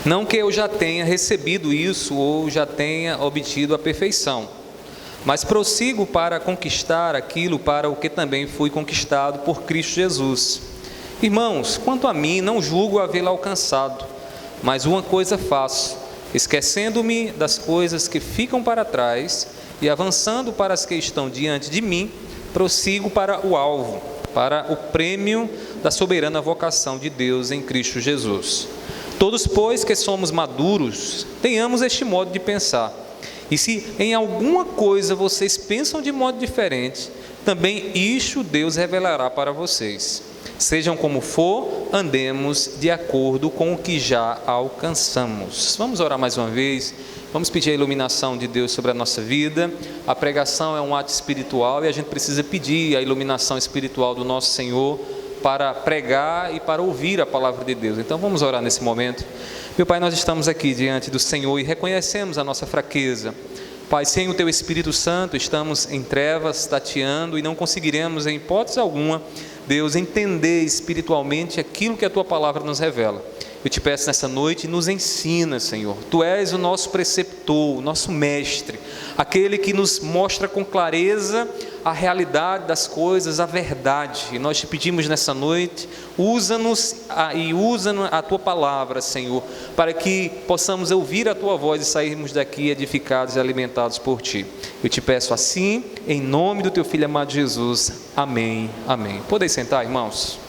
Não que eu já tenha recebido isso ou já tenha obtido a perfeição, mas prossigo para conquistar aquilo para o que também fui conquistado por Cristo Jesus. Irmãos, quanto a mim, não julgo havê-lo alcançado, mas uma coisa faço, esquecendo-me das coisas que ficam para trás e avançando para as que estão diante de mim, prossigo para o alvo, para o prêmio da soberana vocação de Deus em Cristo Jesus. Todos, pois, que somos maduros, tenhamos este modo de pensar. E se em alguma coisa vocês pensam de modo diferente, também isto Deus revelará para vocês. Sejam como for, andemos de acordo com o que já alcançamos. Vamos orar mais uma vez. Vamos pedir a iluminação de Deus sobre a nossa vida. A pregação é um ato espiritual e a gente precisa pedir a iluminação espiritual do nosso Senhor para pregar e para ouvir a palavra de Deus. Então vamos orar nesse momento. Meu Pai, nós estamos aqui diante do Senhor e reconhecemos a nossa fraqueza. Pai, sem o Teu Espírito Santo estamos em trevas, tateando, e não conseguiremos em hipótese alguma, Deus, entender espiritualmente aquilo que a Tua palavra nos revela. Eu te peço nessa noite, nos ensina, Senhor. Tu és o nosso preceptor, o nosso mestre, aquele que nos mostra com clareza a realidade das coisas, a verdade. E nós te pedimos nessa noite, usa-nos e usa a Tua palavra, Senhor, para que possamos ouvir a Tua voz e sairmos daqui edificados e alimentados por Ti. Eu te peço assim, em nome do Teu Filho amado Jesus. Amém, amém. Podem sentar, irmãos?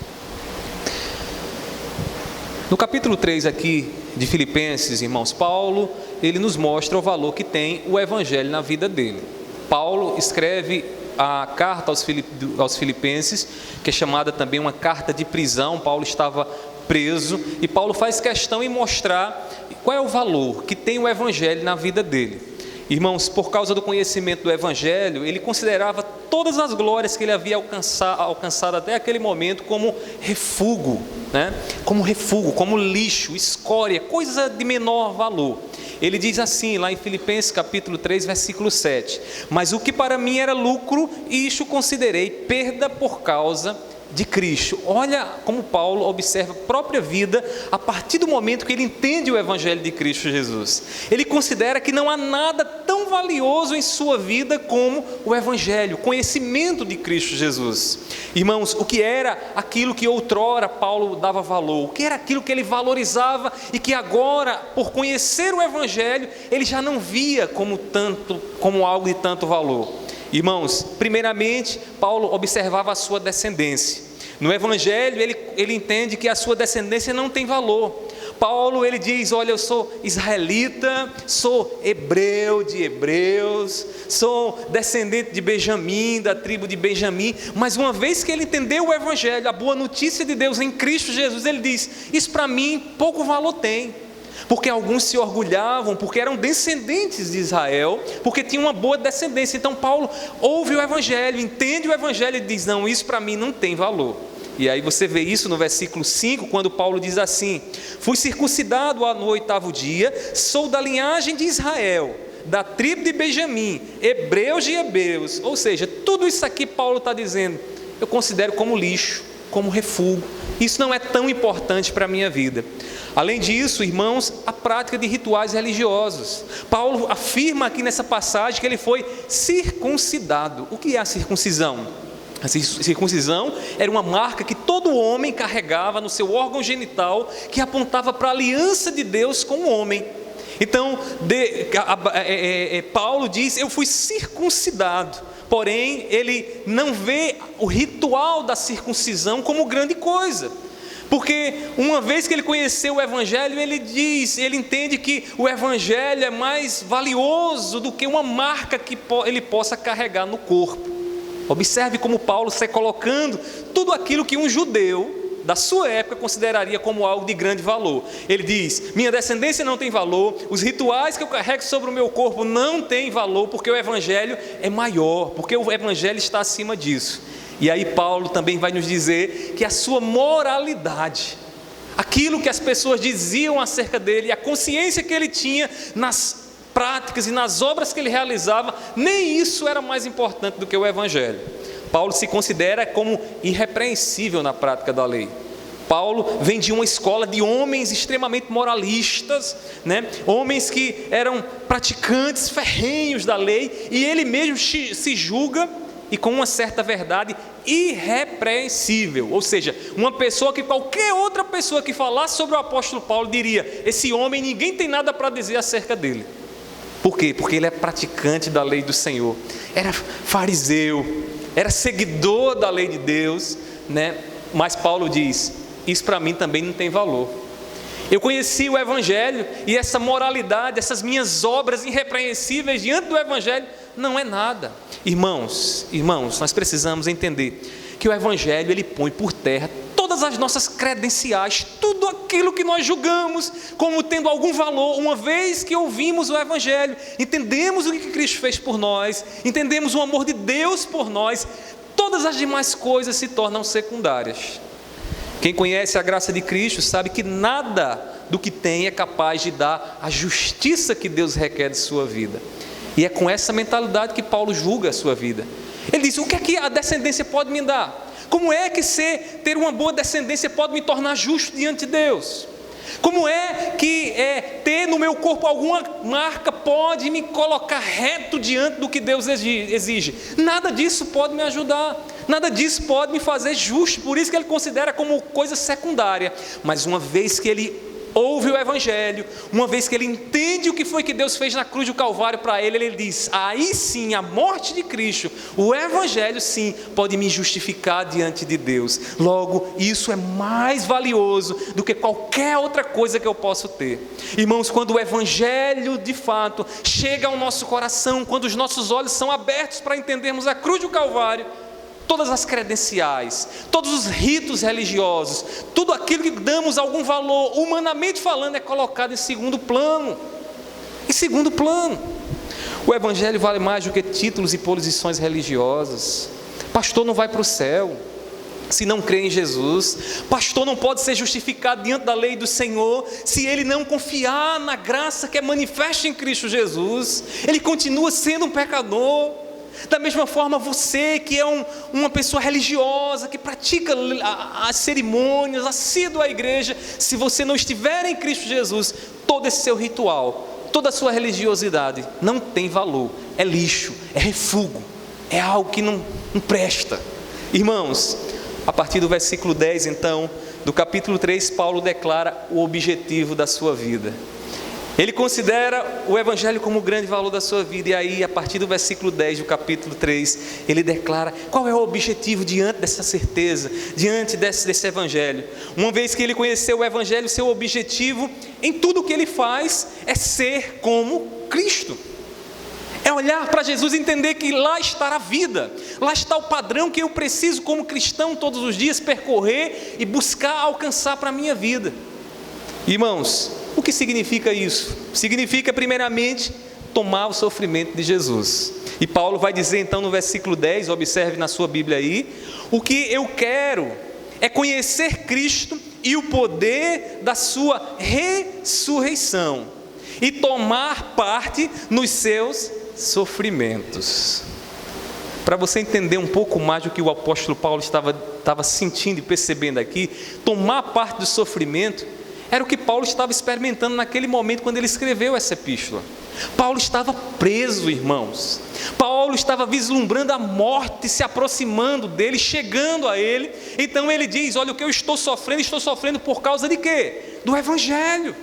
No capítulo 3 aqui de Filipenses, irmãos, Paulo, ele nos mostra o valor que tem o Evangelho na vida dele. Paulo escreve a carta aos Filipenses, que é chamada também uma carta de prisão. Paulo estava preso e Paulo faz questão em mostrar qual é o valor que tem o Evangelho na vida dele. Irmãos, por causa do conhecimento do Evangelho, ele considerava todas as glórias que ele havia alcançado até aquele momento como refúgio, né? Como refúgio, como lixo, escória, coisa de menor valor. Ele diz assim, lá em Filipenses capítulo 3, versículo 7, mas o que para mim era lucro, isto considerei perda por causa de Cristo. Olha como Paulo observa a própria vida a partir do momento que ele entende o Evangelho de Cristo Jesus. Ele considera que não há nada tão valioso em sua vida como o Evangelho, o conhecimento de Cristo Jesus. Irmãos, o que era aquilo que outrora Paulo dava valor? O que era aquilo que ele valorizava e que agora, por conhecer o Evangelho, ele já não via como algo de tanto valor? Irmãos, primeiramente, Paulo observava a sua descendência. No Evangelho, ele entende que a sua descendência não tem valor. Paulo, ele diz, olha, eu sou israelita, sou hebreu de hebreus, sou descendente de Benjamim, da tribo de Benjamim, mas uma vez que ele entendeu o Evangelho, a boa notícia de Deus em Cristo Jesus, ele diz, isso para mim pouco valor tem. Porque alguns se orgulhavam, porque eram descendentes de Israel, porque tinham uma boa descendência. Então Paulo ouve o Evangelho, entende o Evangelho e diz, não, isso para mim não tem valor. E aí você vê isso no versículo 5, quando Paulo diz assim, fui circuncidado no 8º dia, sou da linhagem de Israel, da tribo de Benjamim, hebreus de hebreus. Ou seja, tudo isso aqui Paulo está dizendo, eu considero como lixo, como refúgio. Isso não é tão importante para a minha vida. Além disso, irmãos, a prática de rituais religiosos. Paulo afirma aqui nessa passagem que ele foi circuncidado. O que é a circuncisão? A circuncisão era uma marca que todo homem carregava no seu órgão genital, que apontava para a aliança de Deus com o homem. Então, Paulo diz, eu fui circuncidado. Porém, ele não vê o ritual da circuncisão como grande coisa. Porque uma vez que ele conheceu o Evangelho, ele entende que o Evangelho é mais valioso do que uma marca que ele possa carregar no corpo. Observe como Paulo está colocando tudo aquilo que um judeu da sua época consideraria como algo de grande valor. Ele diz, minha descendência não tem valor, os rituais que eu carrego sobre o meu corpo não têm valor, porque o Evangelho é maior, porque o Evangelho está acima disso. E aí Paulo também vai nos dizer que a sua moralidade, aquilo que as pessoas diziam acerca dele, a consciência que ele tinha nas práticas e nas obras que ele realizava, nem isso era mais importante do que o Evangelho. Paulo se considera como irrepreensível na prática da lei. Paulo vem de uma escola de homens extremamente moralistas, né? Homens que eram praticantes ferrenhos da lei, e ele mesmo se julga, e com uma certa verdade, irrepreensível. Ou seja, uma pessoa que qualquer outra pessoa que falasse sobre o apóstolo Paulo diria: esse homem, ninguém tem nada para dizer acerca dele. Por quê? Porque ele é praticante da lei do Senhor, era fariseu, era seguidor da lei de Deus, né? Mas Paulo diz: isso para mim também não tem valor. Eu conheci o Evangelho, e essa moralidade, essas minhas obras irrepreensíveis diante do Evangelho, não é nada. Irmãos, nós precisamos entender que o Evangelho, ele põe por terra todas as nossas credenciais, tudo aquilo que nós julgamos como tendo algum valor. Uma vez que ouvimos o Evangelho, entendemos o que Cristo fez por nós, entendemos o amor de Deus por nós, todas as demais coisas se tornam secundárias. Quem conhece a graça de Cristo sabe que nada do que tem é capaz de dar a justiça que Deus requer de sua vida. E é com essa mentalidade que Paulo julga a sua vida. Ele diz: o que é que a descendência pode me dar? Como é que ter uma boa descendência pode me tornar justo diante de Deus? Como é que ter no meu corpo alguma marca pode me colocar reto diante do que Deus exige? Nada disso pode me ajudar, nada disso pode me fazer justo. Por isso que ele considera como coisa secundária. Mas uma vez que ele ouve o Evangelho, uma vez que ele entende o que foi que Deus fez na cruz do Calvário para ele, ele diz: aí sim, a morte de Cristo, o Evangelho sim, pode me justificar diante de Deus. Logo, isso é mais valioso do que qualquer outra coisa que eu possa ter. Irmãos, quando o Evangelho de fato chega ao nosso coração, quando os nossos olhos são abertos para entendermos a cruz do Calvário, todas as credenciais, todos os ritos religiosos, tudo aquilo que damos algum valor, humanamente falando, é colocado em segundo plano. Em segundo plano. O Evangelho vale mais do que títulos e posições religiosas. Pastor não vai para o céu se não crê em Jesus. Pastor não pode ser justificado diante da lei do Senhor se ele não confiar na graça que é manifesta em Cristo Jesus. Ele continua sendo um pecador. Da mesma forma, você que é uma pessoa religiosa, que pratica as cerimônias, assíduo à igreja, se você não estiver em Cristo Jesus, todo esse seu ritual, toda a sua religiosidade não tem valor, é lixo, é refúgio, é algo que não presta. Irmãos, a partir do versículo 10 então, do capítulo 3, Paulo declara o objetivo da sua vida. Ele considera o Evangelho como o grande valor da sua vida. E aí, a partir do versículo 10 do capítulo 3, ele declara qual é o objetivo diante dessa certeza, diante desse Evangelho. Uma vez que ele conheceu o Evangelho, seu objetivo em tudo o que ele faz é ser como Cristo. É olhar para Jesus e entender que lá está a vida, lá está o padrão que eu preciso como cristão todos os dias percorrer e buscar alcançar para a minha vida. Irmãos, o que significa isso? Significa primeiramente tomar o sofrimento de Jesus. E Paulo vai dizer então no versículo 10, observe na sua Bíblia aí: o que eu quero é conhecer Cristo e o poder da sua ressurreição e tomar parte nos seus sofrimentos. Para você entender um pouco mais do que o apóstolo Paulo estava sentindo e percebendo aqui, tomar parte do sofrimento era o que Paulo estava experimentando naquele momento quando ele escreveu essa epístola. Paulo estava preso, irmãos. Paulo estava vislumbrando a morte se aproximando dele, chegando a ele. Então ele diz: olha, o que eu estou sofrendo por causa de quê? Do Evangelho.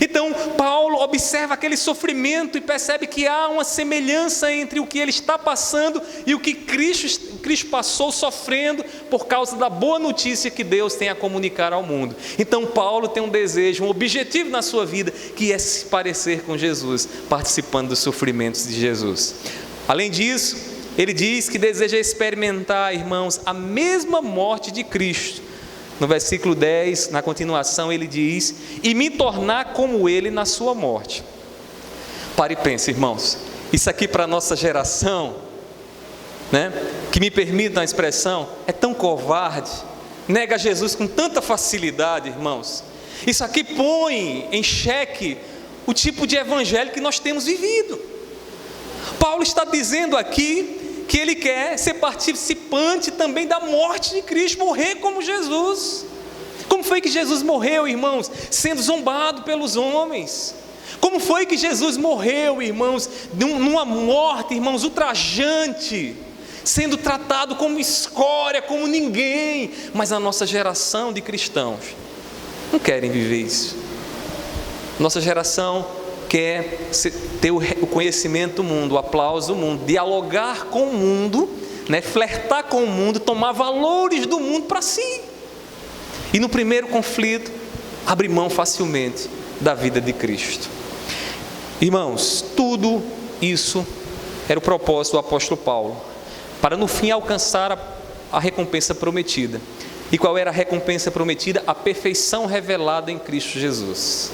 Então Paulo observa aquele sofrimento e percebe que há uma semelhança entre o que ele está passando e o que Cristo passou sofrendo por causa da boa notícia que Deus tem a comunicar ao mundo. Então Paulo tem um desejo, um objetivo na sua vida, que é se parecer com Jesus, participando dos sofrimentos de Jesus. Além disso, ele diz que deseja experimentar, irmãos, a mesma morte de Cristo. No versículo 10, na continuação, ele diz: e me tornar como ele na sua morte. Pare e pense, irmãos, isso aqui para a nossa geração, né, que me permitam a expressão, é tão covarde, nega Jesus com tanta facilidade, irmãos. Isso aqui põe em xeque o tipo de evangelho que nós temos vivido. Paulo está dizendo aqui que ele quer ser participante também da morte de Cristo, morrer como Jesus foi que Jesus morreu, irmãos? Sendo zombado pelos homens. Como foi que Jesus morreu, irmãos? Numa morte, irmãos, ultrajante, sendo tratado como escória, como ninguém. Mas a nossa geração de cristãos não querem viver isso. Nossa geração quer ter o conhecimento do mundo, o aplauso do mundo, dialogar com o mundo, né? Flertar com o mundo, tomar valores do mundo para si. E no primeiro conflito, abre mão facilmente da vida de Cristo. Irmãos, tudo isso era o propósito do apóstolo Paulo, para no fim alcançar a recompensa prometida. E qual era a recompensa prometida? A perfeição revelada em Cristo Jesus.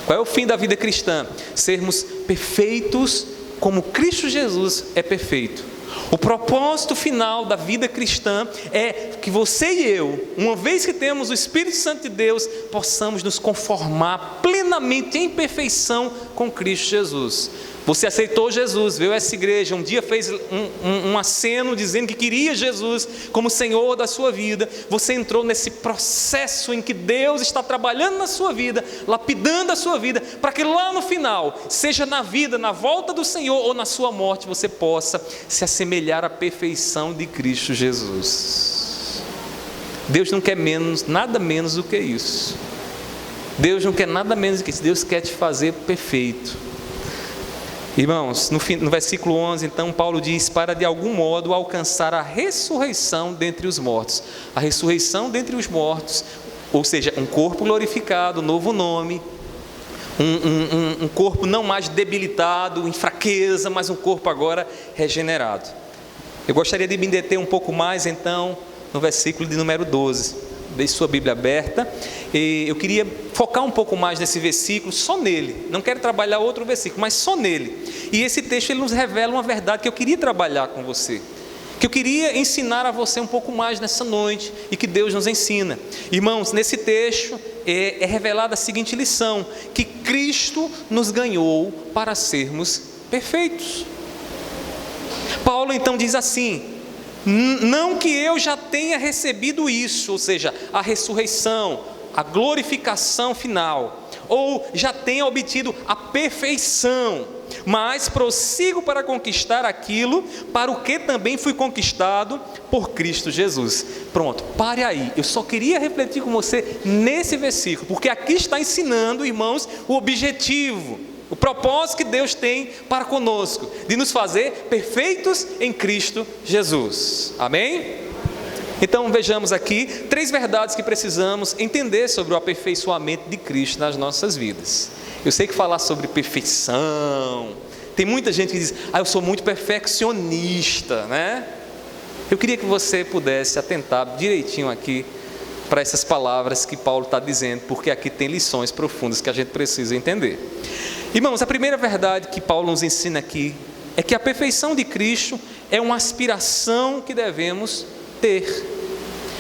Qual é o fim da vida cristã? Sermos perfeitos como Cristo Jesus é perfeito. O propósito final da vida cristã é que você e eu, uma vez que temos o Espírito Santo de Deus, possamos nos conformar plenamente em perfeição com Cristo Jesus. Você aceitou Jesus, veio a essa igreja, um dia fez um aceno dizendo que queria Jesus como Senhor da sua vida. Você entrou nesse processo em que Deus está trabalhando na sua vida, lapidando a sua vida, para que lá no final, seja na vida, na volta do Senhor ou na sua morte, você possa se assemelhar à perfeição de Cristo Jesus. Deus não quer nada menos do que isso. Deus não quer nada menos do que isso. Deus quer te fazer perfeito. Irmãos, no versículo 11, então, Paulo diz: para de algum modo alcançar a ressurreição dentre os mortos. A ressurreição dentre os mortos, ou seja, um corpo glorificado, novo nome, um corpo não mais debilitado, em fraqueza, mas um corpo agora regenerado. Eu gostaria de me deter um pouco mais, então, no versículo de número 12. Deixe sua Bíblia aberta. E eu queria focar um pouco mais nesse versículo, só nele. Não quero trabalhar outro versículo, mas só nele. E esse texto ele nos revela uma verdade que eu queria trabalhar com você, que eu queria ensinar a você um pouco mais nessa noite, e que Deus nos ensina. Irmãos, nesse texto é revelada a seguinte lição: que Cristo nos ganhou para sermos perfeitos. Paulo então diz assim: não que eu já tenha recebido isso, ou seja, a ressurreição, a glorificação final, ou já tenha obtido a perfeição, mas prossigo para conquistar aquilo para o que também fui conquistado por Cristo Jesus. Pronto, pare aí. Eu só queria refletir com você nesse versículo, porque aqui está ensinando, irmãos, o objetivo, o propósito que Deus tem para conosco, de nos fazer perfeitos em Cristo Jesus. Amém? Então vejamos aqui 3 verdades que precisamos entender sobre o aperfeiçoamento de Cristo nas nossas vidas. Eu sei que falar sobre perfeição, tem muita gente que diz: eu sou muito perfeccionista, né? Eu queria que você pudesse atentar direitinho aqui para essas palavras que Paulo está dizendo, porque aqui tem lições profundas que a gente precisa entender. Irmãos, a primeira verdade que Paulo nos ensina aqui é que a perfeição de Cristo é uma aspiração que devemos ter.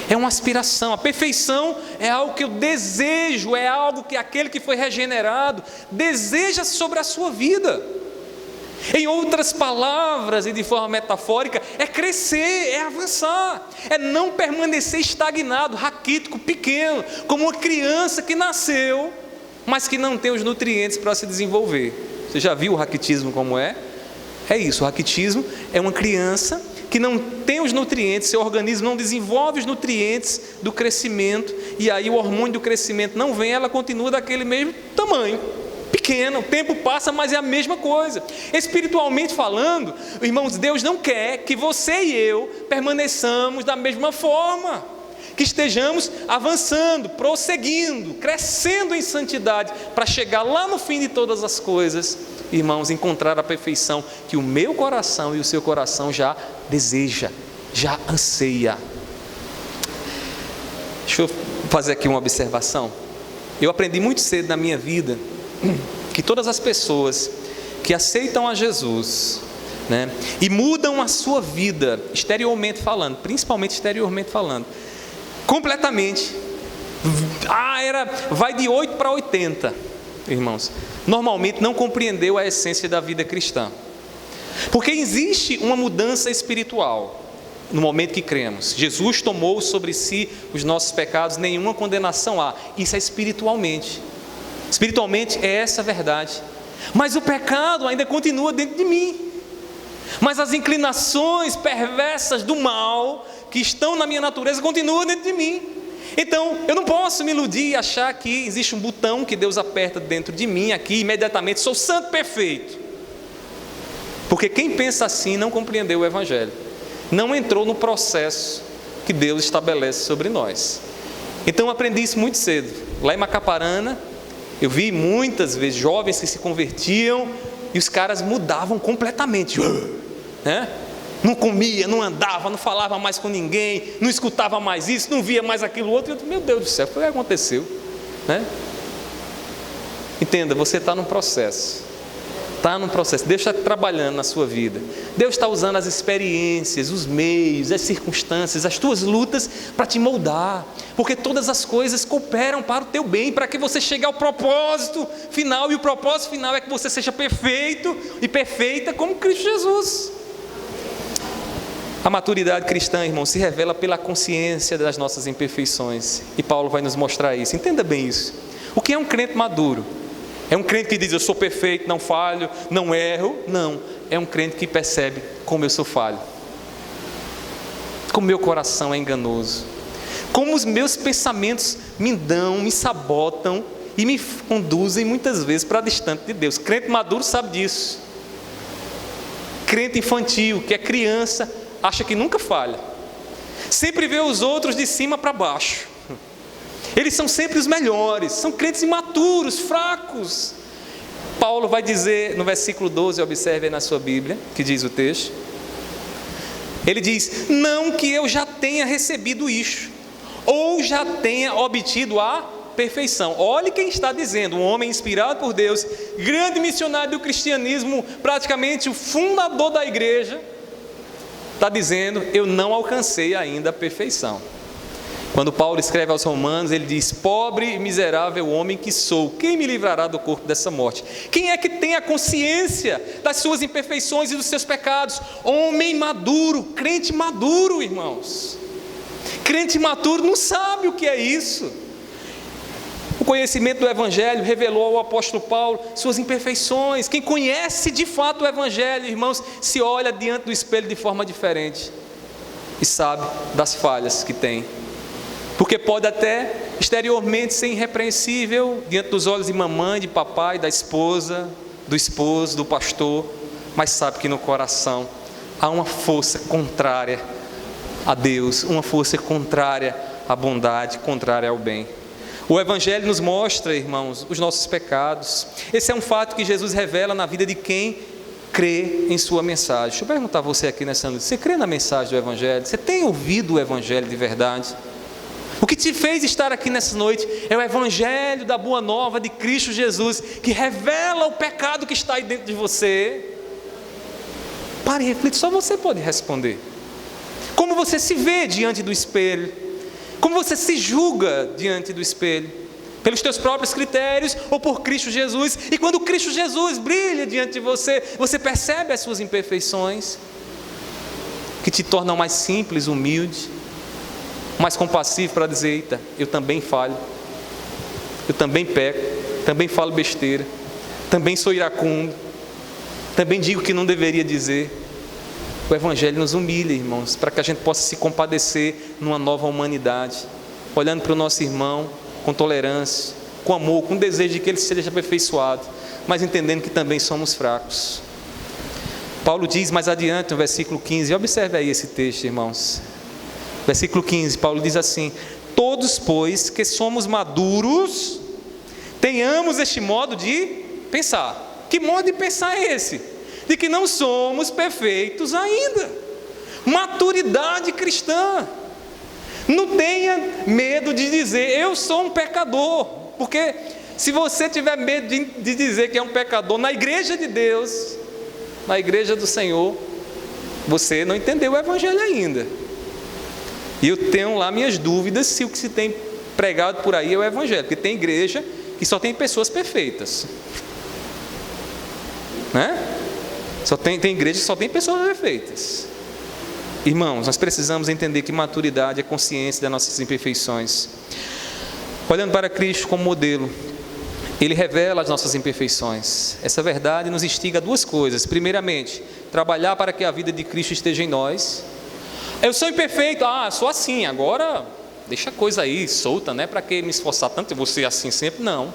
É uma aspiração. A perfeição é algo que eu desejo, é algo que aquele que foi regenerado deseja sobre a sua vida. Em outras palavras e de forma metafórica, é crescer, é avançar, é não permanecer estagnado, raquítico, pequeno, como uma criança que nasceu, mas que não tem os nutrientes para se desenvolver. Você já viu o raquitismo como é? É isso, o raquitismo é uma criança que não tem os nutrientes, seu organismo não desenvolve os nutrientes do crescimento, e aí o hormônio do crescimento não vem, ela continua daquele mesmo tamanho, pequena, o tempo passa, mas é a mesma coisa. Espiritualmente falando, irmãos, Deus não quer que você e eu permaneçamos da mesma forma, que estejamos avançando, prosseguindo, crescendo em santidade, para chegar lá no fim de todas as coisas, irmãos, encontrar a perfeição que o meu coração e o seu coração já deseja, já anseia. Deixa eu fazer aqui uma observação. Eu aprendi muito cedo na minha vida que todas as pessoas que aceitam a Jesus, né, e mudam a sua vida, exteriormente falando, principalmente exteriormente falando, completamente, vai de 8 para 80, irmãos, normalmente não compreendeu a essência da vida cristã, porque existe uma mudança espiritual, no momento que cremos. Jesus tomou sobre si os nossos pecados, nenhuma condenação há. Isso é espiritualmente. Espiritualmente é essa a verdade. Mas o pecado ainda continua dentro de mim. Mas as inclinações perversas do mal que estão na minha natureza continuam dentro de mim. Então, eu não posso me iludir e achar que existe um botão que Deus aperta dentro de mim aqui, imediatamente sou santo perfeito. Porque quem pensa assim não compreendeu o Evangelho. Não entrou no processo que Deus estabelece sobre nós. Então eu aprendi isso muito cedo. Lá em Macaparana, eu vi muitas vezes jovens que se convertiam e os caras mudavam completamente, né? Não comia, não andava, não falava mais com ninguém, não escutava mais isso, não via mais aquilo outro. Eu, meu Deus do céu, o que aconteceu? Né? Entenda, você está num processo. Está num processo, Deus está trabalhando na sua vida, Deus está usando as experiências, os meios, as circunstâncias, as tuas lutas para te moldar, porque todas as coisas cooperam para o teu bem, para que você chegue ao propósito final, e o propósito final é que você seja perfeito e perfeita como Cristo Jesus. A maturidade cristã, irmão, se revela pela consciência das nossas imperfeições, e Paulo vai nos mostrar isso. Entenda bem isso. O que é um crente maduro? É um crente que diz, eu sou perfeito, não falho, não erro. Não, é um crente que percebe como eu sou falho, como meu coração é enganoso, como os meus pensamentos me sabotam e me conduzem muitas vezes para distante de Deus. Crente maduro sabe disso. Crente infantil, que é criança, acha que nunca falha, sempre vê os outros de cima para baixo. Eles são sempre os melhores, são crentes imaturos, fracos. Paulo vai dizer no versículo 12, observe aí na sua Bíblia, que diz o texto. Ele diz, não que eu já tenha recebido isso, ou já tenha obtido a perfeição. Olhe quem está dizendo, um homem inspirado por Deus, grande missionário do cristianismo, praticamente o fundador da igreja, está dizendo, eu não alcancei ainda a perfeição. Quando Paulo escreve aos Romanos, ele diz, pobre e miserável homem que sou, quem me livrará do corpo dessa morte? Quem é que tem a consciência das suas imperfeições e dos seus pecados? Homem maduro, crente maduro, irmãos. Crente maduro não sabe o que é isso. O conhecimento do Evangelho revelou ao apóstolo Paulo suas imperfeições. Quem conhece de fato o Evangelho, irmãos, se olha diante do espelho de forma diferente e sabe das falhas que tem. Porque pode até exteriormente ser irrepreensível diante dos olhos de mamãe, de papai, da esposa, do esposo, do pastor, mas sabe que no coração há uma força contrária a Deus, uma força contrária à bondade, contrária ao bem. O Evangelho nos mostra, irmãos, os nossos pecados. Esse é um fato que Jesus revela na vida de quem crê em sua mensagem. Deixa eu perguntar a você aqui nessa noite, você crê na mensagem do Evangelho? Você tem ouvido o Evangelho de verdade? O que te fez estar aqui nessa noite é o Evangelho da Boa Nova de Cristo Jesus, que revela o pecado que está aí dentro de você. Pare e reflita, só você pode responder. Como você se vê diante do espelho? Como você se julga diante do espelho? Pelos teus próprios critérios ou por Cristo Jesus? E quando Cristo Jesus brilha diante de você, você percebe as suas imperfeições, que te tornam mais simples, humilde, mais compassivo para dizer, eita, eu também falho, eu também peco, também falo besteira, também sou iracundo, também digo o que não deveria dizer. O Evangelho nos humilha, irmãos, para que a gente possa se compadecer numa nova humanidade, olhando para o nosso irmão com tolerância, com amor, com desejo de que ele seja aperfeiçoado, mas entendendo que também somos fracos. Paulo diz mais adiante no versículo 15, observe aí esse texto, irmãos. Versículo 15, Paulo diz assim, todos, pois, que somos maduros, tenhamos este modo de pensar. Que modo de pensar é esse? De que não somos perfeitos ainda. Maturidade cristã. Não tenha medo de dizer, eu sou um pecador, porque se você tiver medo de dizer que é um pecador na igreja de Deus, na igreja do Senhor, você não entendeu o Evangelho ainda. E eu tenho lá minhas dúvidas se o que se tem pregado por aí é o Evangelho, porque tem igreja que só tem pessoas perfeitas, né? Tem igreja que só tem pessoas perfeitas. Irmãos, nós precisamos entender que maturidade é consciência das nossas imperfeições. Olhando para Cristo como modelo, Ele revela as nossas imperfeições. Essa verdade nos instiga a duas coisas. Primeiramente, trabalhar para que a vida de Cristo esteja em nós. Eu sou imperfeito, sou assim, agora deixa a coisa aí, solta, né? Para que me esforçar tanto, eu vou ser assim sempre? Não.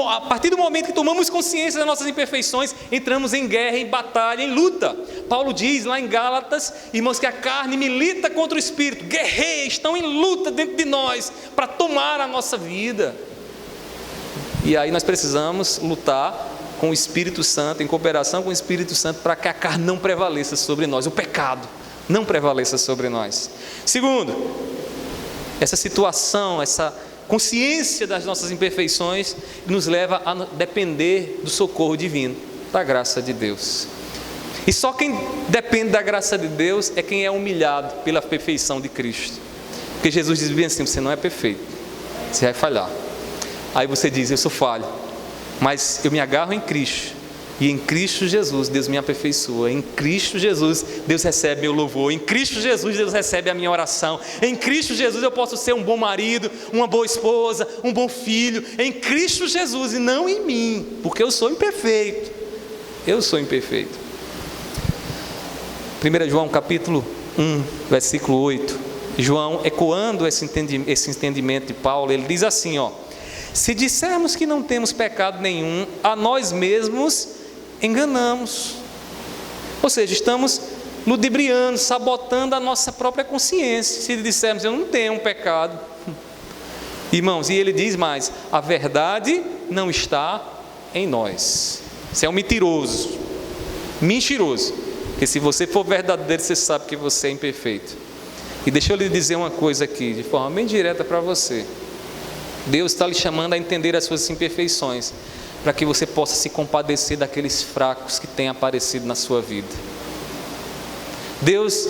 A partir do momento que tomamos consciência das nossas imperfeições, entramos em guerra, em batalha, em luta. Paulo diz lá em Gálatas, irmãos, que a carne milita contra o Espírito, guerreia, estão em luta dentro de nós, para tomar a nossa vida. E aí nós precisamos lutar com o Espírito Santo, em cooperação com o Espírito Santo, para que a carne não prevaleça sobre nós, o pecado não prevaleça sobre nós. Segundo, essa situação, essa consciência das nossas imperfeições nos leva a depender do socorro divino, da graça de Deus. E só quem depende da graça de Deus é quem é humilhado pela perfeição de Cristo. Porque Jesus diz bem assim: você não é perfeito, você vai falhar. Aí você diz: eu sou falho, mas eu me agarro em Cristo, e em Cristo Jesus Deus me aperfeiçoa. Em Cristo Jesus Deus recebe meu louvor. Em Cristo Jesus Deus recebe a minha oração. Em Cristo Jesus eu posso ser um bom marido, uma boa esposa, um bom filho. Em Cristo Jesus e não em mim, porque eu sou imperfeito. Eu sou imperfeito. 1 João capítulo 1, versículo 8. João, ecoando esse entendimento de Paulo, ele diz assim, se dissermos que não temos pecado nenhum, a nós mesmos enganamos. Ou seja, estamos ludibriando, sabotando a nossa própria consciência. Se dissermos: eu não tenho um pecado. Irmãos, e ele diz mais: a verdade não está em nós. Você é um mentiroso. Porque se você for verdadeiro, você sabe que você é imperfeito. E deixa eu lhe dizer uma coisa aqui, de forma bem direta para você. Deus está lhe chamando a entender as suas imperfeições, para que você possa se compadecer daqueles fracos que têm aparecido na sua vida. Deus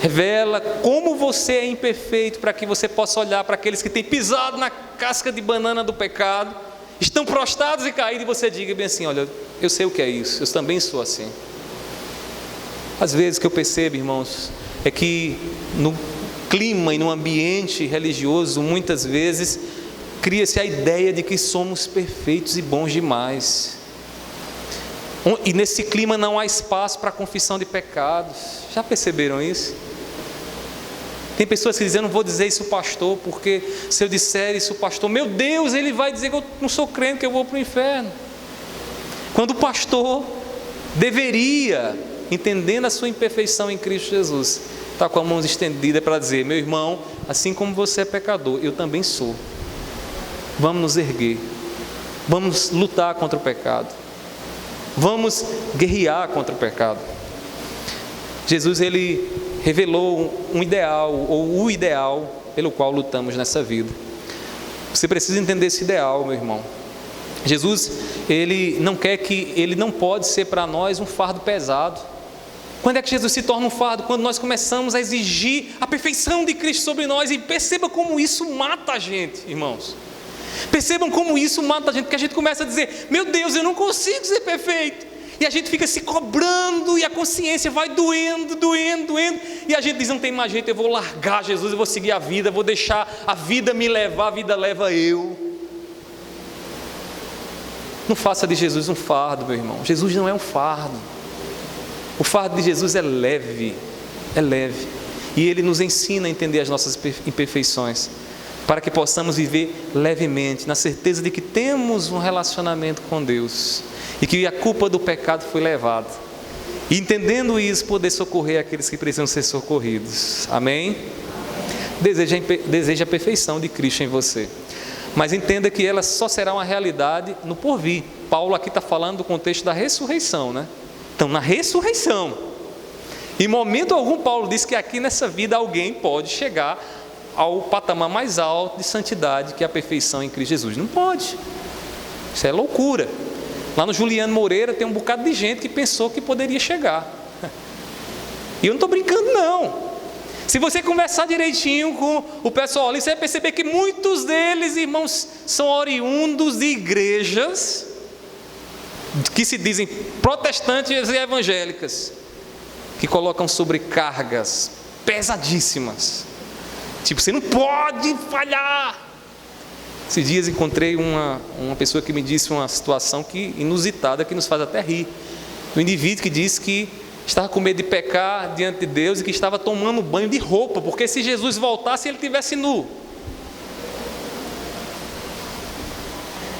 revela como você é imperfeito, para que você possa olhar para aqueles que têm pisado na casca de banana do pecado, estão prostrados e caídos, e você diga bem assim: olha, eu sei o que é isso, eu também sou assim. Às vezes que eu percebo, irmãos, é que no clima e no ambiente religioso, muitas vezes cria-se a ideia de que somos perfeitos e bons demais. E nesse clima não há espaço para a confissão de pecados. Já perceberam isso? Tem pessoas que dizem: eu não vou dizer isso ao pastor, porque se eu disser isso ao pastor, meu Deus, ele vai dizer que eu não sou crente, que eu vou para o inferno. Quando o pastor deveria, entendendo a sua imperfeição em Cristo Jesus, estar com a mão estendida para dizer: meu irmão, assim como você é pecador, eu também sou. Vamos nos erguer, vamos lutar contra o pecado, vamos guerrear contra o pecado. Jesus, ele revelou um ideal, ou o ideal pelo qual lutamos nessa vida. Você precisa entender esse ideal, meu irmão. Jesus, ele não pode ser para nós um fardo pesado. Quando é que Jesus se torna um fardo? Quando nós começamos a exigir a perfeição de Cristo sobre nós. E perceba como isso mata a gente, irmãos. Percebam como isso mata a gente, porque a gente começa a dizer: meu Deus, eu não consigo ser perfeito. E a gente fica se cobrando, e a consciência vai doendo, e a gente diz: não tem mais jeito, eu vou largar Jesus, eu vou seguir a vida, vou deixar a vida me levar, a vida leva eu. Não faça de Jesus um fardo, meu irmão. Jesus não é um fardo. O fardo de Jesus é leve, e Ele nos ensina a entender as nossas imperfeições, para que possamos viver levemente, na certeza de que temos um relacionamento com Deus, e que a culpa do pecado foi levada, e entendendo isso, poder socorrer aqueles que precisam ser socorridos. Amém? Deseja a perfeição de Cristo em você, mas entenda que ela só será uma realidade no porvir. Paulo aqui está falando do contexto da ressurreição, né? Então, na ressurreição, em momento algum Paulo diz que aqui nessa vida alguém pode chegar ao patamar mais alto de santidade, que é a perfeição em Cristo Jesus. Não pode. Isso é loucura. Lá no Juliano Moreira tem um bocado de gente que pensou que poderia chegar. E eu não estou brincando, não. Se você conversar direitinho com o pessoal ali, você vai perceber que muitos deles, irmãos, são oriundos de igrejas que se dizem protestantes e evangélicas. que colocam sobrecargas pesadíssimas. Tipo, você não pode falhar. Esses dias encontrei uma pessoa que me disse uma situação inusitada, que nos faz até rir. Um indivíduo que disse que estava com medo de pecar diante de Deus e que estava tomando banho de roupa, porque se Jesus voltasse, ele estivesse nu.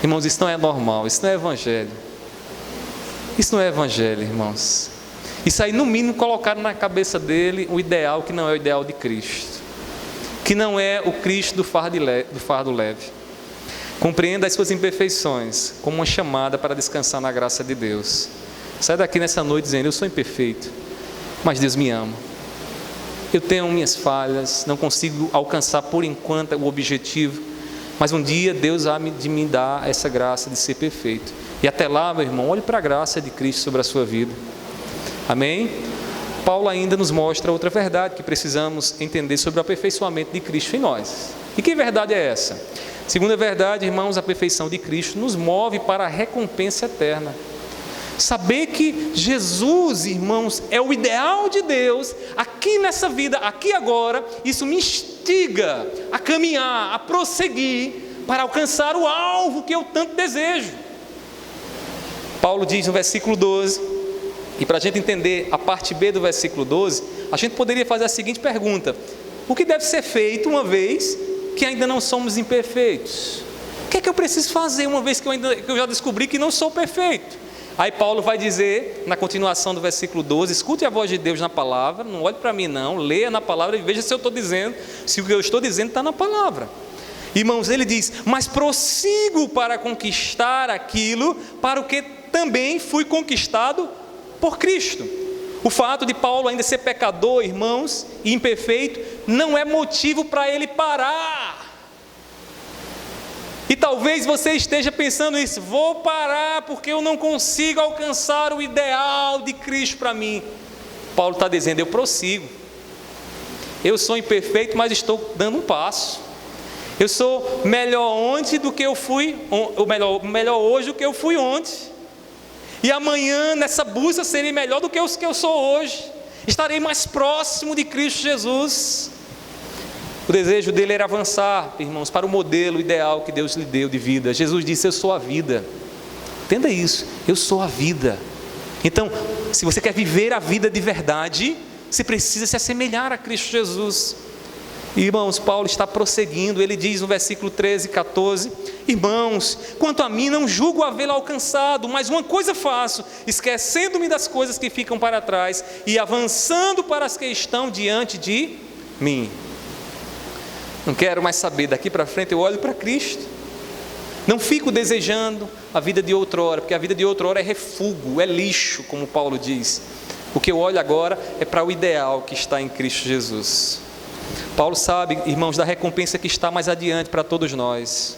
Irmãos, isso não é normal, isso não é evangelho. Isso não é evangelho, irmãos. Isso aí, no mínimo, colocaram na cabeça dele um ideal que não é o ideal de Cristo, que não é o Cristo do fardo leve. Compreenda as suas imperfeições como uma chamada para descansar na graça de Deus. Sai daqui nessa noite dizendo: eu sou imperfeito, mas Deus me ama. Eu tenho minhas falhas, não consigo alcançar por enquanto o objetivo, mas um dia Deus há de me dar essa graça de ser perfeito. E até lá, meu irmão, olhe para a graça de Cristo sobre a sua vida. Amém? Paulo ainda nos mostra outra verdade que precisamos entender sobre o aperfeiçoamento de Cristo em nós. E que verdade é essa? Segunda verdade, irmãos, a perfeição de Cristo nos move para a recompensa eterna. Saber que Jesus, irmãos, é o ideal de Deus aqui nessa vida, aqui agora, isso me instiga a caminhar, a prosseguir para alcançar o alvo que eu tanto desejo. Paulo diz no versículo 12, e para a gente entender a parte B do versículo 12, a gente poderia fazer a seguinte pergunta: o que deve ser feito uma vez que ainda não somos imperfeitos? O que é que eu preciso fazer uma vez que eu já descobri que não sou perfeito? Aí Paulo vai dizer, na continuação do versículo 12, escute a voz de Deus na palavra, não olhe para mim não, leia na palavra e veja se eu estou dizendo, se o que eu estou dizendo está na palavra. Irmãos, ele diz: mas prossigo para conquistar aquilo para o que também fui conquistado por Cristo. O fato de Paulo ainda ser pecador, irmãos, e imperfeito, não é motivo para ele parar. E talvez você esteja pensando isso: vou parar porque eu não consigo alcançar o ideal de Cristo para mim. Paulo está dizendo: eu prossigo. Eu sou imperfeito, mas estou dando um passo. Eu sou melhor ontem do que eu fui, melhor hoje do que eu fui ontem. E amanhã, nessa busca, serei melhor do que os que eu sou hoje. Estarei mais próximo de Cristo Jesus. O desejo dele era avançar, irmãos, para o modelo ideal que Deus lhe deu de vida. Jesus disse: eu sou a vida. Entenda isso, eu sou a vida. Então, se você quer viver a vida de verdade, você precisa se assemelhar a Cristo Jesus. Irmãos, Paulo está prosseguindo, ele diz no versículo 13 e 14: irmãos, quanto a mim não julgo havê-lo alcançado, mas uma coisa faço, esquecendo-me das coisas que ficam para trás e avançando para as que estão diante de mim. Não quero mais saber, daqui para frente eu olho para Cristo. Não fico desejando a vida de outrora, porque a vida de outrora é refúgio, é lixo, como Paulo diz. O que eu olho agora é para o ideal que está em Cristo Jesus. Paulo sabe, irmãos, da recompensa que está mais adiante para todos nós,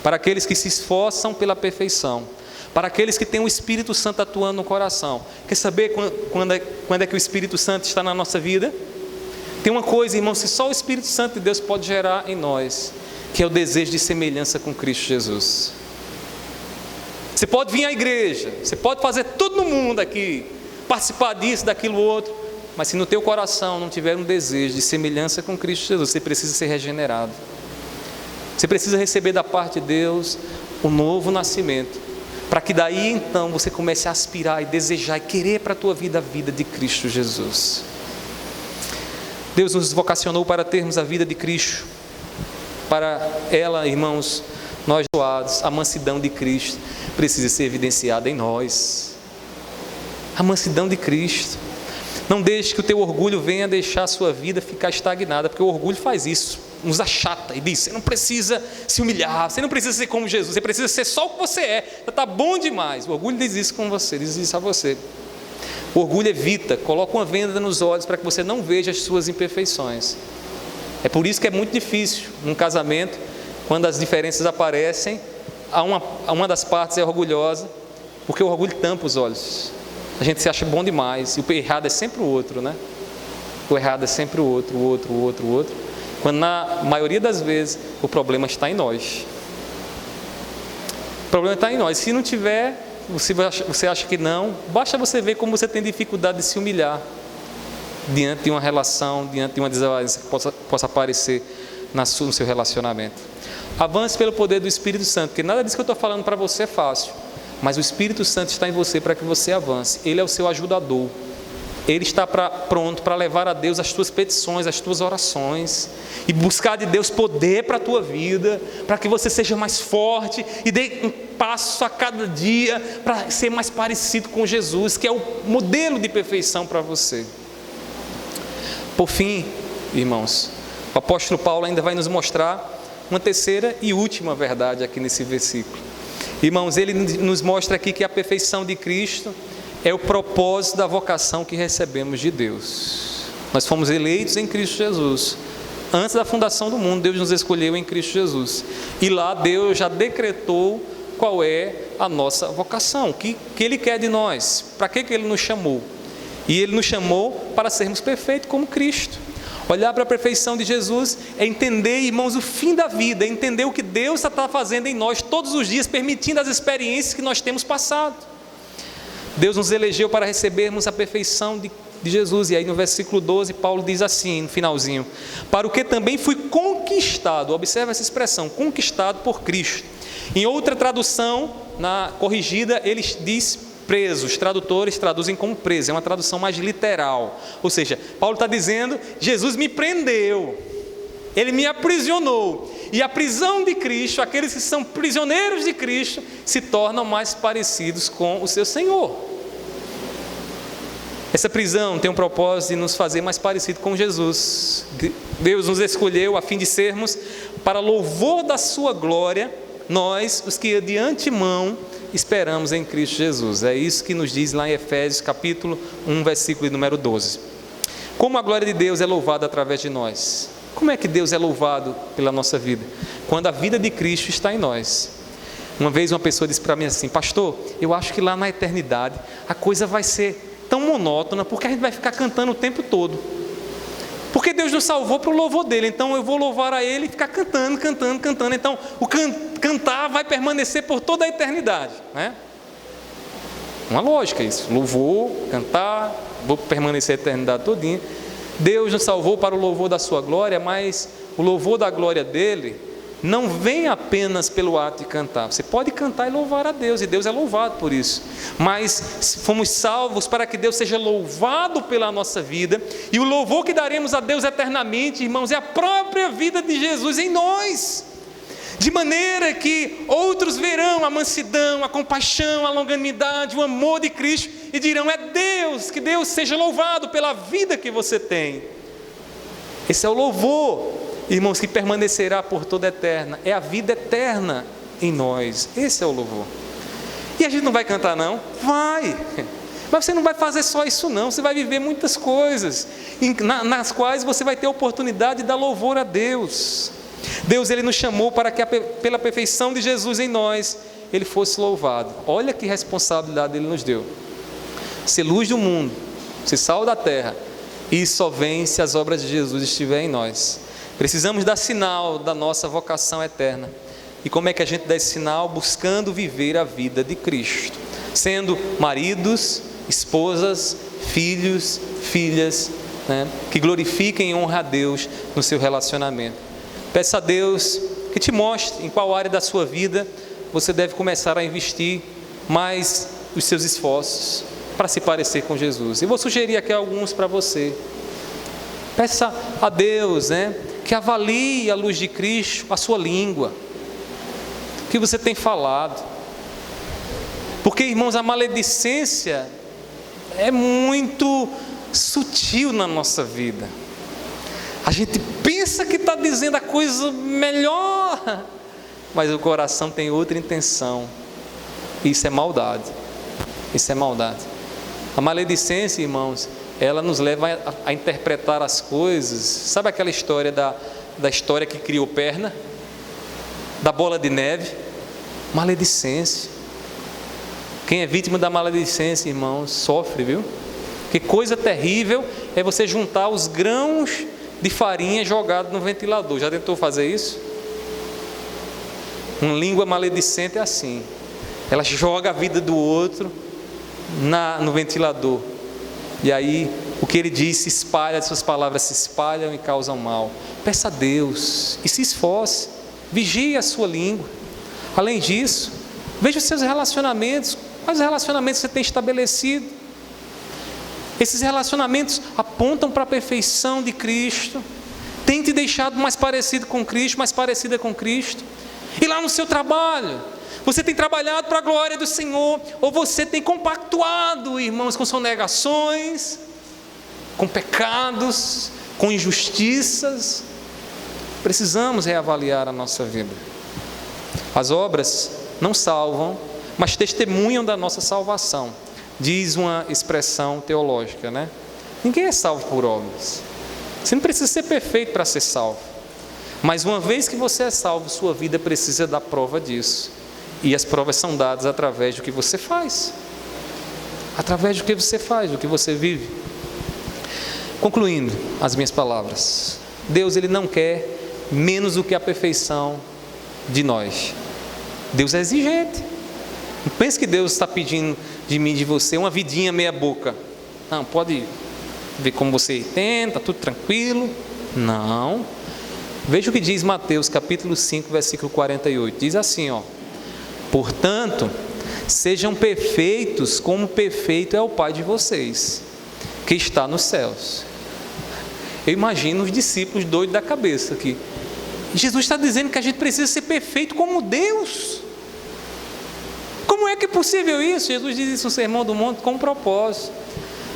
para aqueles que se esforçam pela perfeição, para aqueles que têm o Espírito Santo atuando no coração. Quer saber quando é que o Espírito Santo está na nossa vida? Tem uma coisa, irmãos, que só o Espírito Santo de Deus pode gerar em nós, que é o desejo de semelhança com Cristo Jesus. Você pode vir à igreja, você pode fazer tudo no mundo aqui, participar disso, daquilo outro, mas se no teu coração não tiver um desejo de semelhança com Cristo Jesus, você precisa ser regenerado. Você precisa receber da parte de Deus um novo nascimento, para que daí então você comece a aspirar e desejar e querer para a tua vida a vida de Cristo Jesus. Deus nos vocacionou para termos a vida de Cristo. Para ela, irmãos, nós doados, a mansidão de Cristo precisa ser evidenciada em nós. A mansidão de Cristo. Não deixe que o teu orgulho venha deixar a sua vida ficar estagnada, porque o orgulho faz isso, nos achata e diz: você não precisa se humilhar, você não precisa ser como Jesus, você precisa ser só o que você é, está bom demais. O orgulho diz isso com você, diz isso a você. O orgulho evita, coloca uma venda nos olhos para que você não veja as suas imperfeições. É por isso que é muito difícil num casamento, quando as diferenças aparecem, uma das partes é orgulhosa, porque o orgulho tampa os olhos. A gente se acha bom demais, e o errado é sempre o outro, né? O errado é sempre o outro, quando na maioria das vezes o problema está em nós. O problema está em nós. Se não tiver, você acha que não, basta você ver como você tem dificuldade de se humilhar. diante de uma relação, diante de uma desavença que possa aparecer no seu relacionamento. Avance pelo poder do Espírito Santo, porque nada disso que eu estou falando para você é fácil, mas o Espírito Santo está em você para que você avance. Ele é o seu ajudador. Ele está pronto para levar a Deus as tuas petições, as tuas orações, e buscar de Deus poder para a tua vida, para que você seja mais forte e dê um passo a cada dia para ser mais parecido com Jesus, que é o modelo de perfeição para você. Por fim, irmãos, o apóstolo Paulo ainda vai nos mostrar uma terceira e última verdade aqui nesse versículo. Irmãos, ele nos mostra aqui que a perfeição de Cristo é o propósito da vocação que recebemos de Deus. Nós fomos eleitos em Cristo Jesus. Antes da fundação do mundo, Deus nos escolheu em Cristo Jesus. E lá Deus já decretou qual é a nossa vocação, o que Ele quer de nós, para que Ele nos chamou. E Ele nos chamou para sermos perfeitos como Cristo. Olhar para a perfeição de Jesus é entender, irmãos, o fim da vida, é entender o que Deus está fazendo em nós todos os dias, permitindo as experiências que nós temos passado. Deus nos elegeu para recebermos a perfeição de Jesus. E aí no versículo 12, Paulo diz assim, no finalzinho: para o que também fui conquistado. Observa essa expressão, conquistado por Cristo. Em outra tradução, na corrigida, ele diz preso. Os tradutores traduzem como preso, é uma tradução mais literal. Ou seja, Paulo está dizendo, Jesus me prendeu, Ele me aprisionou. E a prisão de Cristo, aqueles que são prisioneiros de Cristo, se tornam mais parecidos com o seu Senhor. Essa prisão tem um propósito de nos fazer mais parecidos com Jesus. Deus nos escolheu a fim de sermos, para louvor da sua glória, nós, os que de antemão esperamos em Cristo Jesus. É isso que nos diz lá em Efésios capítulo 1, versículo número 12. Como a glória de Deus é louvada através de nós? Como é que Deus é louvado pela nossa vida? Quando a vida de Cristo está em nós. Uma vez uma pessoa disse para mim assim: pastor, eu acho que lá na eternidade a coisa vai ser tão monótona, porque a gente vai ficar cantando o tempo todo. Porque Deus nos salvou para o louvor dele, então eu vou louvar a Ele e ficar cantando. Então o cantar vai permanecer por toda a eternidade, né? Uma lógica isso, louvor, cantar, vou permanecer a eternidade todinha. Deus nos salvou para o louvor da sua glória, mas o louvor da glória dele não vem apenas pelo ato de cantar. Você pode cantar e louvar a Deus, e Deus é louvado por isso, mas fomos salvos para que Deus seja louvado pela nossa vida, e o louvor que daremos a Deus eternamente, irmãos, é a própria vida de Jesus em nós, de maneira que outros verão a mansidão, a compaixão, a longanimidade, o amor de Cristo, e dirão: é Deus, que Deus seja louvado pela vida que você tem. Esse é o louvor, irmãos, que permanecerá por toda a eterna, é a vida eterna em nós. Esse é o louvor. E a gente não vai cantar não? Vai, mas você não vai fazer só isso não, você vai viver muitas coisas, nas quais você vai ter a oportunidade de dar louvor a Deus. Deus, Ele nos chamou para que pela perfeição de Jesus em nós, Ele fosse louvado. Olha que responsabilidade Ele nos deu: ser luz do mundo, ser sal da terra, e só vem se as obras de Jesus estiverem em nós. Precisamos dar sinal da nossa vocação eterna. E como é que a gente dá esse sinal? Buscando viver a vida de Cristo, sendo maridos, esposas, filhos, filhas, né, que glorifiquem e honrem a Deus no seu relacionamento. Peça a Deus que te mostre em qual área da sua vida você deve começar a investir mais os seus esforços para se parecer com Jesus. E vou sugerir aqui alguns para você. Peça a Deus, né, que avalie à luz de Cristo a sua língua, o que você tem falado. Porque, irmãos, a maledicência é muito sutil na nossa vida. A gente pensa que está dizendo a coisa melhor, mas o coração tem outra intenção. Isso é maldade. Isso é maldade. A maledicência, irmãos, ela nos leva a interpretar as coisas. Sabe aquela história da história que criou perna? Da bola de neve? Maledicência. Quem é vítima da maledicência, irmãos, sofre, viu? Que coisa terrível é você juntar os grãos de farinha jogado no ventilador. Já tentou fazer isso? Uma língua maledicente é assim. Ela joga a vida do outro no ventilador. E aí o que ele diz se espalha, as suas palavras se espalham e causam mal. Peça a Deus e se esforce, vigie a sua língua. Além disso, veja os seus relacionamentos, quais relacionamentos você tem estabelecido. Esses relacionamentos apontam para a perfeição de Cristo, tem te deixado mais parecido com Cristo, mais parecida com Cristo. E lá no seu trabalho, você tem trabalhado para a glória do Senhor, ou você tem compactuado, irmãos, com sonegações, com pecados, com injustiças. Precisamos reavaliar a nossa vida. As obras não salvam, mas testemunham da nossa salvação. Diz uma expressão teológica, né? Ninguém é salvo por obras. Você não precisa ser perfeito para ser salvo. Mas uma vez que você é salvo, sua vida precisa dar prova disso. E as provas são dadas através do que você faz. Através do que você faz, do que você vive. Concluindo as minhas palavras. Deus, Ele não quer menos do que a perfeição de nós. Deus é exigente. Não pense que Deus está pedindo de mim, de você, uma vidinha meia boca. Não, pode ver como você tenta, tudo tranquilo. Não. Veja o que diz Mateus capítulo 5, versículo 48. Diz assim, ó: portanto, sejam perfeitos como perfeito é o Pai de vocês, que está nos céus. Eu imagino os discípulos doidos da cabeça aqui. Jesus está dizendo que a gente precisa ser perfeito como Deus. Como é que é possível isso? Jesus diz isso no Sermão do Monte com um propósito,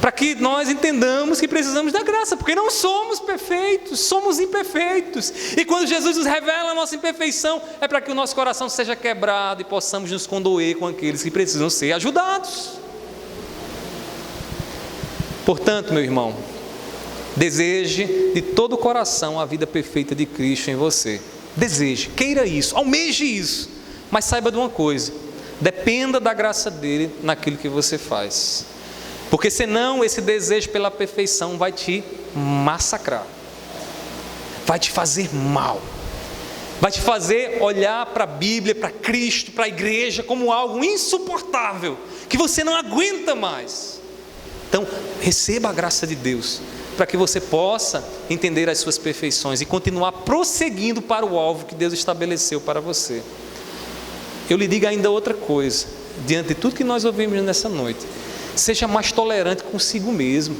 para que nós entendamos que precisamos da graça, porque não somos perfeitos, somos imperfeitos. E quando Jesus nos revela a nossa imperfeição, é para que o nosso coração seja quebrado e possamos nos condoer com aqueles que precisam ser ajudados. Portanto, meu irmão, deseje de todo o coração a vida perfeita de Cristo em você. Deseje, queira isso, almeje isso. Mas saiba de uma coisa: dependa da graça dele naquilo que você faz. Porque senão esse desejo pela perfeição vai te massacrar. Vai te fazer mal. Vai te fazer olhar para a Bíblia, para Cristo, para a igreja como algo insuportável, que você não aguenta mais. Então, receba a graça de Deus, para que você possa entender as suas perfeições e continuar prosseguindo para o alvo que Deus estabeleceu para você. Eu lhe digo ainda outra coisa, diante de tudo que nós ouvimos nessa noite: seja mais tolerante consigo mesmo.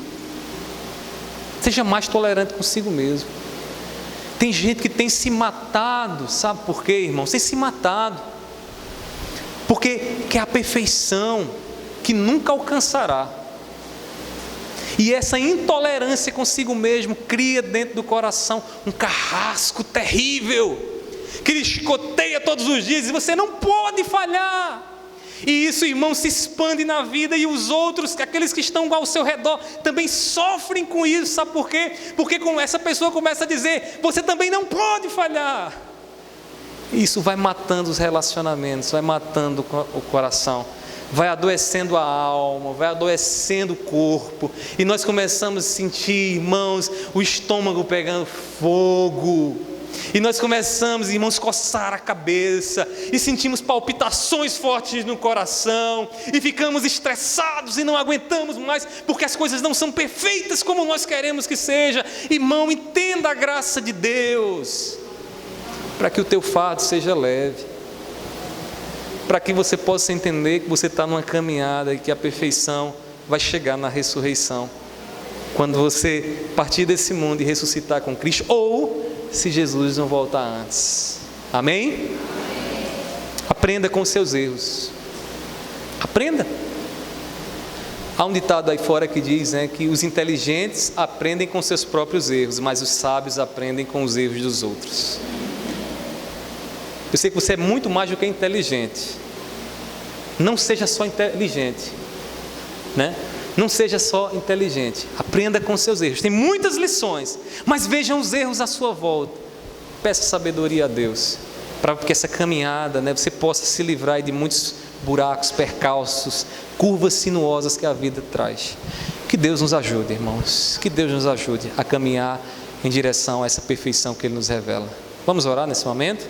Seja mais tolerante consigo mesmo. Tem gente que tem se matado, sabe por quê, irmão? Tem se matado porque quer a perfeição que nunca alcançará. E essa intolerância consigo mesmo cria dentro do coração um carrasco terrível, que lhe chicoteia todos os dias, e você não pode falhar. E isso, irmão, se expande na vida, e os outros, aqueles que estão ao seu redor, também sofrem com isso. Sabe por quê? Porque essa pessoa começa a dizer: você também não pode falhar. Isso vai matando os relacionamentos, vai matando o coração, vai adoecendo a alma, vai adoecendo o corpo, e nós começamos a sentir, irmãos, o estômago pegando fogo. E nós começamos, irmãos, coçar a cabeça, e sentimos palpitações fortes no coração, e ficamos estressados e não aguentamos mais, porque as coisas não são perfeitas como nós queremos que seja. Irmão, entenda a graça de Deus, para que o teu fardo seja leve, para que você possa entender que você está numa caminhada e que a perfeição vai chegar na ressurreição, quando você partir desse mundo e ressuscitar com Cristo, ou se Jesus não voltar antes. Amém? Aprenda com os seus erros. Aprenda. Há um ditado aí fora que diz, que os inteligentes aprendem com seus próprios erros, mas os sábios aprendem com os erros dos outros. Eu sei que você é muito mais do que inteligente. Não seja só inteligente, né? Não seja só inteligente, aprenda com seus erros. Tem muitas lições, mas vejam os erros à sua volta. Peça sabedoria a Deus, para que essa caminhada, você possa se livrar de muitos buracos, percalços, curvas sinuosas que a vida traz. Que Deus nos ajude, irmãos. Que Deus nos ajude a caminhar em direção a essa perfeição que Ele nos revela. Vamos orar nesse momento?